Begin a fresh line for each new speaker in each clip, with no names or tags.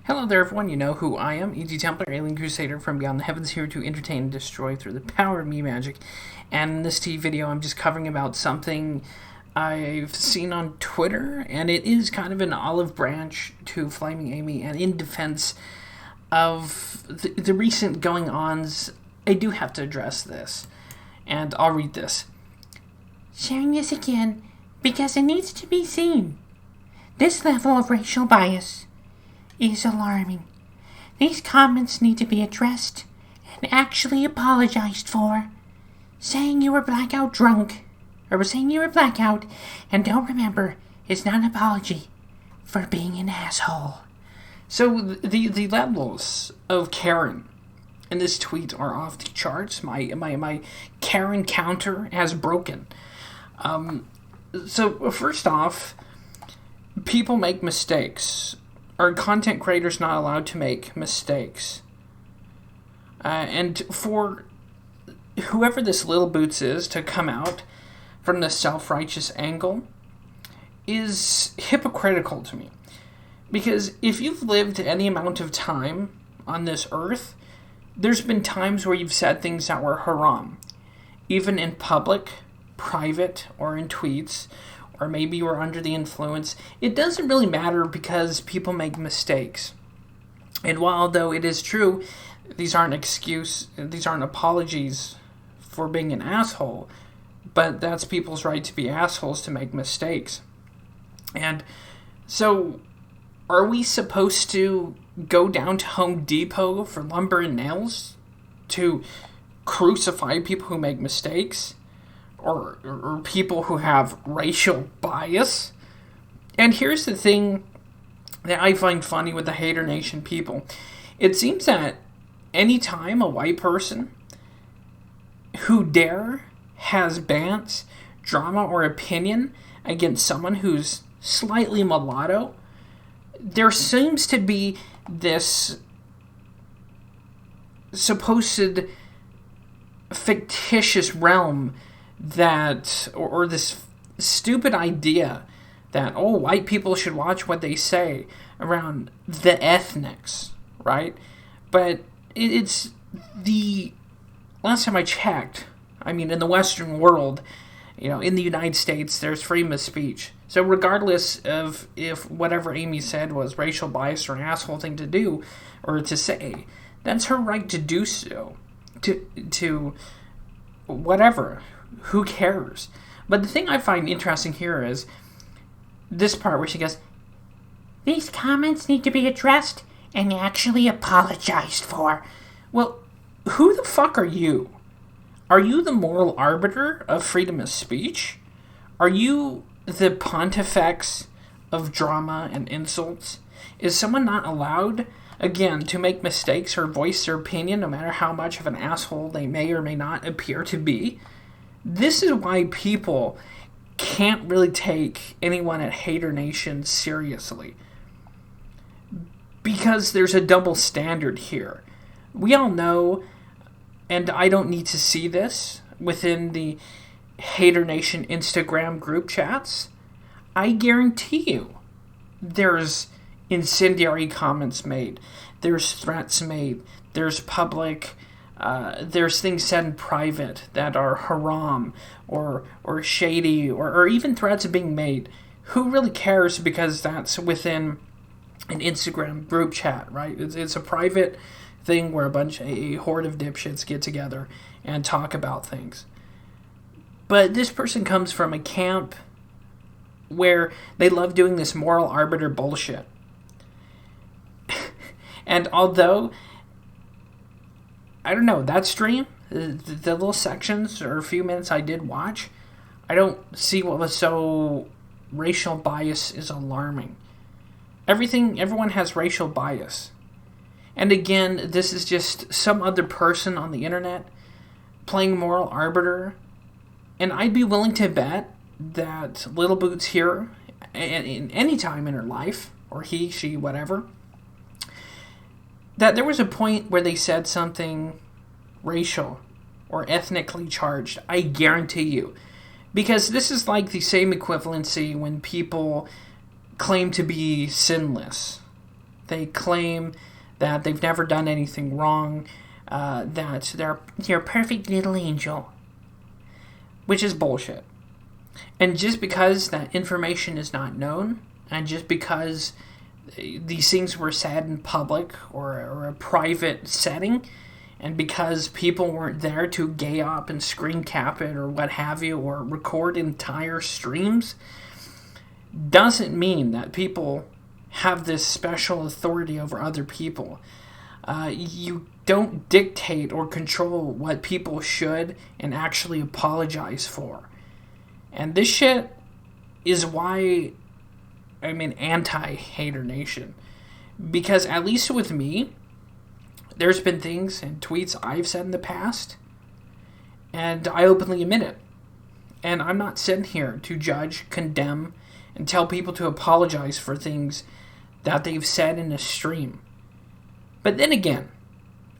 Hello there, everyone. You know who I am, E.G. Templar, Alien Crusader from Beyond the Heavens, here to entertain and destroy through the power of me magic. And in this TV video, I'm just covering about something I've seen on Twitter, and it is kind of an olive branch to Flaming Amy, and in defense of the recent going-ons, I do have to address this. And I'll read this.
Sharing this again because it needs to be seen. This level of racial bias is alarming. These comments need to be addressed and actually apologized for. Saying you were blackout drunk, or saying you were blackout and don't remember, is not an apology for being an asshole.
So the levels of Karen in this tweet are off the charts. My Karen counter has broken. So first off, people make mistakes. Are content creators not allowed to make mistakes? And for whoever this Little Boots is to come out from the self-righteous angle is hypocritical to me. Because if you've lived any amount of time on this earth, there's been times where you've said things that were haram. Even in public, private, or in tweets, or maybe you were under the influence. It doesn't really matter because people make mistakes. And while, though it is true, these aren't apologies for being an asshole, but that's people's right to be assholes, to make mistakes. And so, are we supposed to go down to Home Depot for lumber and nails to crucify people who make mistakes? Or people who have racial bias? And here's the thing that I find funny with the Hater Nation people. It seems that anytime a white person who has bants, drama, or opinion against someone who's slightly mulatto, there seems to be this supposed fictitious realm that, or this stupid idea that, white people should watch what they say around the ethnics, right? But it's the last time I checked, in the Western world, in the United States, there's freedom of speech. So regardless of if whatever Amy said was racial bias or an asshole thing to do or to say, that's her right to do so. To whatever. Who cares? But the thing I find interesting here is this part where she goes,
these comments need to be addressed and actually apologized for.
Well, who the fuck are you? Are you the moral arbiter of freedom of speech? Are you the pontifex of drama and insults? Is someone not allowed, again, to make mistakes or voice their opinion, no matter how much of an asshole they may or may not appear to be? This is why people can't really take anyone at Hater Nation seriously. Because there's a double standard here. We all know, and I don't need to see this within the Hater Nation Instagram group chats, I guarantee you there's incendiary comments made, there's threats made, there's public... there's things said in private that are haram or shady or even threats being made. Who really cares, because that's within an Instagram group chat, right? It's a private thing where a horde of dipshits get together and talk about things. But this person comes from a camp where they love doing this moral arbiter bullshit. And although, I don't know, that stream, the little sections or a few minutes I did watch, I don't see what was so racial bias is alarming. Everyone has racial bias. And again, this is just some other person on the internet playing moral arbiter. And I'd be willing to bet that Little Boots here, in any time in her life, or he, she, whatever, that there was a point where they said something racial or ethnically charged. I guarantee you. Because this is like the same equivalency when people claim to be sinless. They claim that they've never done anything wrong, that they're
You're a perfect little angel.
which is bullshit. And just because that information is not known, and just because these things were said in public or a private setting, and because people weren't there to gay up and screen cap it or what have you, or record entire streams, doesn't mean that people have this special authority over other people. You don't dictate or control what people should and actually apologize for. And this shit is why I'm an anti-Hater Nation. Because at least with me, there's been things and tweets I've said in the past, and I openly admit it. And I'm not sitting here to judge, condemn, and tell people to apologize for things that they've said in a stream. But then again,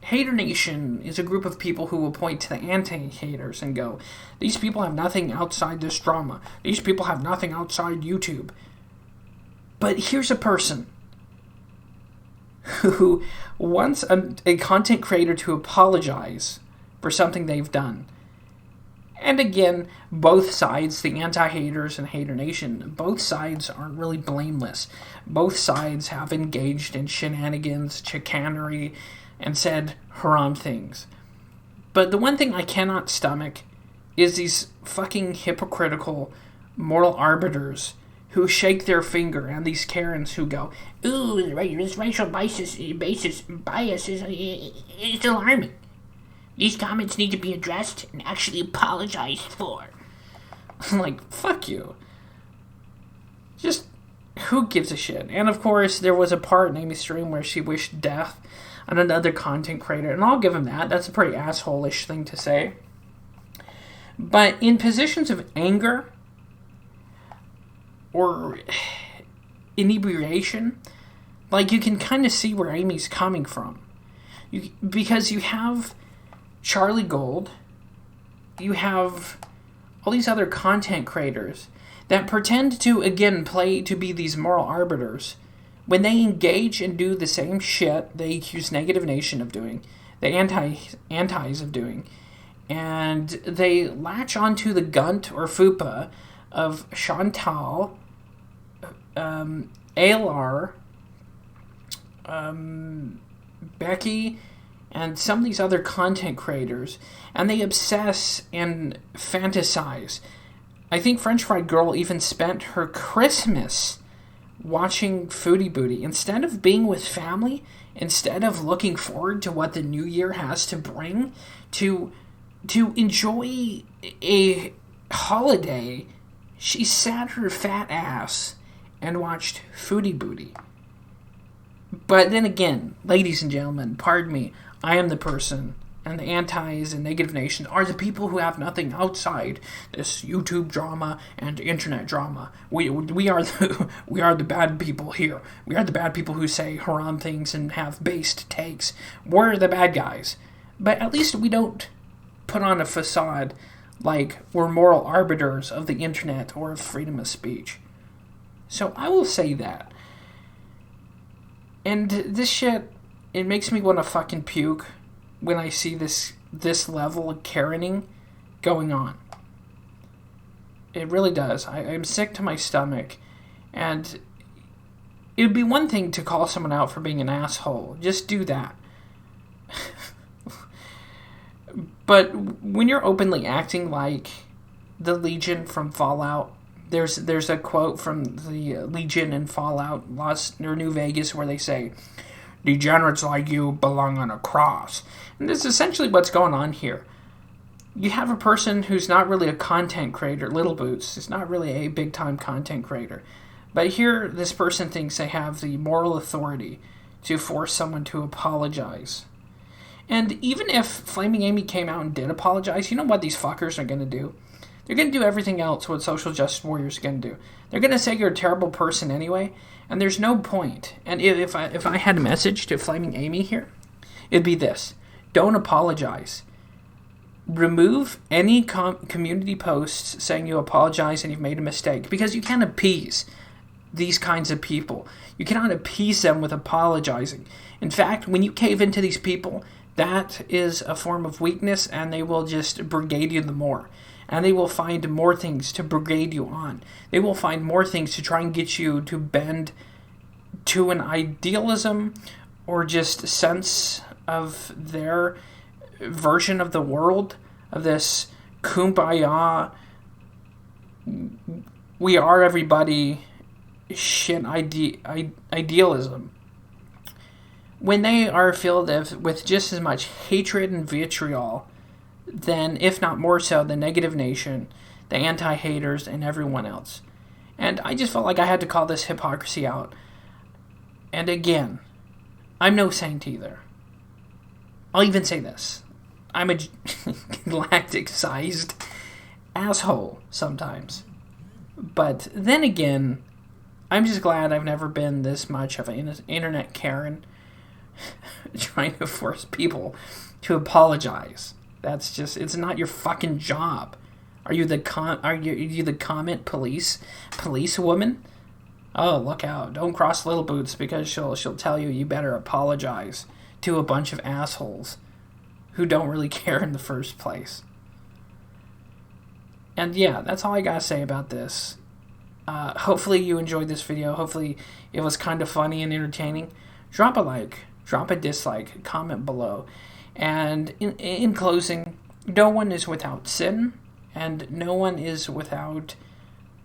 Hater Nation is a group of people who will point to the anti-haters and go, these people have nothing outside this drama. These people have nothing outside YouTube. But here's a person who wants a content creator to apologize for something they've done. And again, both sides, the anti-haters and Hater Nation, both sides aren't really blameless. Both sides have engaged in shenanigans, chicanery, and said haram things. But the one thing I cannot stomach is these fucking hypocritical moral arbiters who shake their finger, and these Karens who go, ooh, this racial bias is alarming. These comments need to be addressed and actually apologized for. I'm like, fuck you. Just, who gives a shit? And of course, there was a part in Amy's stream where she wished death on another content creator, and I'll give him that. That's a pretty asshole-ish thing to say. But in positions of anger or inebriation, like, you can kind of see where Amy's coming from. Because you have Charlie Gold, you have all these other content creators that pretend to, again, play to be these moral arbiters. When they engage and do the same shit they accuse Negative Nation of doing, the antis of doing, and they latch onto the gunt or fupa of Chantal, ALR, Becky, and some of these other content creators, and they obsess and fantasize. I think French Fried Girl even spent her Christmas watching Foodie Booty. Instead of being with family, instead of looking forward to what the new year has to bring, to enjoy a holiday, she sat her fat ass and watched Foodie Booty. But then again, ladies and gentlemen, pardon me, I am the person, and the antis and Negative Nation are the people who have nothing outside this YouTube drama and internet drama. We are the bad people here. We are the bad people who say haram things and have based takes. We're the bad guys. But at least we don't put on a facade like we're moral arbiters of the internet or of freedom of speech. So I will say that. And this shit, it makes me want to fucking puke when I see this level of Karening going on. It really does. I'm sick to my stomach. And it would be one thing to call someone out for being an asshole. Just do that. But when you're openly acting like the Legion from Fallout, there's a quote from the Legion in Fallout New Vegas where they say, degenerates like you belong on a cross. And this is essentially what's going on here. You have a person who's not really a content creator, Little Boots, is not really a big-time content creator. But here, this person thinks they have the moral authority to force someone to apologize. And even if Flaming Amy came out and did apologize, you know what these fuckers are going to do? They're going to do everything else what social justice warriors are going to do. They're going to say you're a terrible person anyway, and there's no point. And if I had a message to Flaming Amy here, it'd be this. Don't apologize. Remove any community posts saying you apologize and you've made a mistake, because you can't appease these kinds of people. You cannot appease them with apologizing. In fact, when you cave into these people, that is a form of weakness, and they will just brigade you the more. And they will find more things to brigade you on. They will find more things to try and get you to bend to an idealism or just sense of their version of the world, of this kumbaya, we are everybody shit idealism. When they are filled with just as much hatred and vitriol, then, if not more so, the negative nation, the anti-haters, and everyone else. And I just felt like I had to call this hypocrisy out. And again, I'm no saint either. I'll even say this. I'm a galactic-sized asshole sometimes. But then again, I'm just glad I've never been this much of an internet Karen trying to force people to apologize. That's just, it's not your fucking job. Are you the comment police woman? Oh, look out. Don't cross Little Boots, because she'll tell you better apologize to a bunch of assholes who don't really care in the first place. And yeah, that's all I gotta say about this. Hopefully you enjoyed this video. Hopefully it was kind of funny and entertaining. Drop a like, drop a dislike, comment below. And in closing, no one is without sin, and no one is without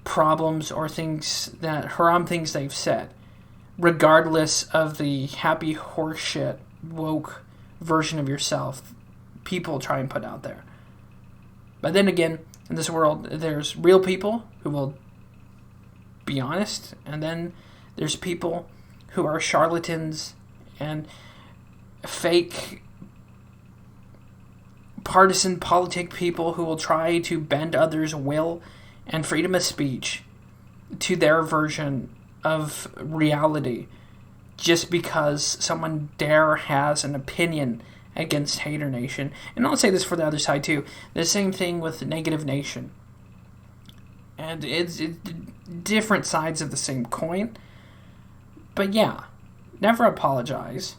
problems or things they've said, regardless of the happy horseshit woke version of yourself people try and put out there. But then again, in this world, there's real people who will be honest, and then there's people who are charlatans and fake partisan politic people who will try to bend others' will and freedom of speech to their version of reality just because someone has an opinion against Hater Nation. And I'll say this for the other side too. The same thing with Negative Nation. And it's different sides of the same coin. But yeah, never apologize.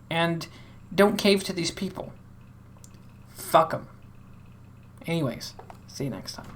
And don't cave to these people. Fuck them. Anyways, see you next time.